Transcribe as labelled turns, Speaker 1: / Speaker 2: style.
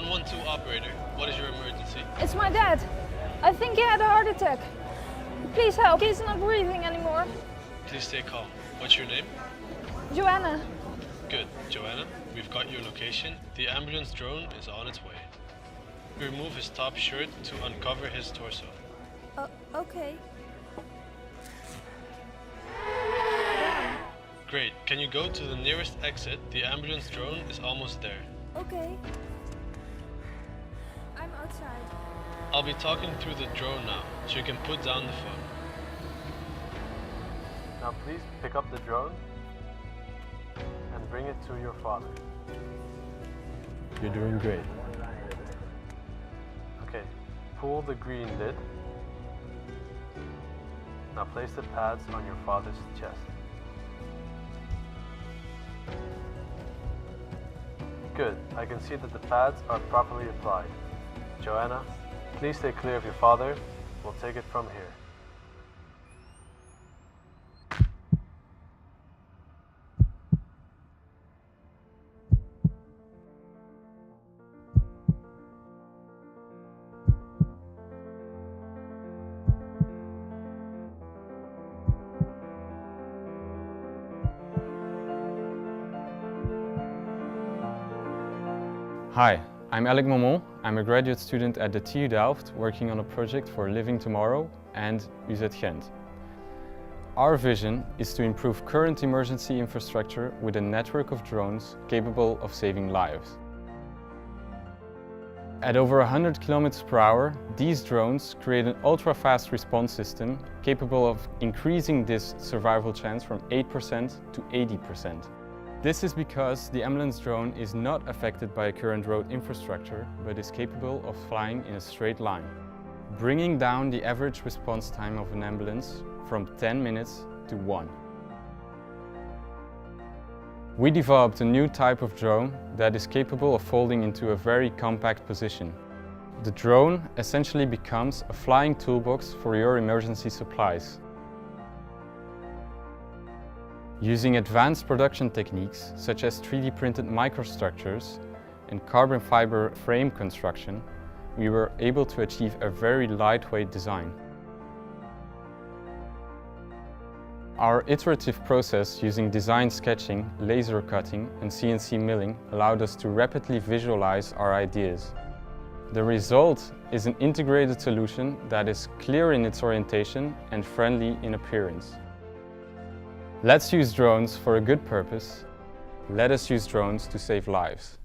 Speaker 1: 112 operator, what is your emergency?
Speaker 2: It's my dad. I think he had a heart attack. Please help, he's not breathing anymore.
Speaker 1: Please stay calm. What's your name?
Speaker 2: Joanna.
Speaker 1: Good, Joanna. We've got your location. The ambulance drone is on its way. Remove his top shirt to uncover his torso.
Speaker 2: Okay.
Speaker 1: Great. Can you go to the nearest exit? The ambulance drone is almost there.
Speaker 2: Okay. I'm outside.
Speaker 1: I'll be talking through the drone now, so you can put down the phone. Now please pick up the drone and bring it to your father. You're doing great. Okay, pull the green lid. Now place the pads on your father's chest. Good, I can see that the pads are properly applied. Joanna, please stay clear of your father. We'll take it from here.
Speaker 3: Hi, I'm Alec Momon. I'm a graduate student at the TU Delft working on a project for Living Tomorrow and UZ Gent. Our vision is to improve current emergency infrastructure with a network of drones capable of saving lives. At over 100 km/h, these drones create an ultra-fast response system capable of increasing this survival chance from 8% to 80%. This is because the ambulance drone is not affected by current road infrastructure, but is capable of flying in a straight line, bringing down the average response time of an ambulance from 10 minutes to 1. We developed a new type of drone that is capable of folding into a very compact position. The drone essentially becomes a flying toolbox for your emergency supplies. Using advanced production techniques such as 3D printed microstructures and carbon fiber frame construction, we were able to achieve a very lightweight design. Our iterative process using design sketching, laser cutting and CNC milling allowed us to rapidly visualize our ideas. The result is an integrated solution that is clear in its orientation and friendly in appearance. Let's use drones for a good purpose. Let us use drones to save lives.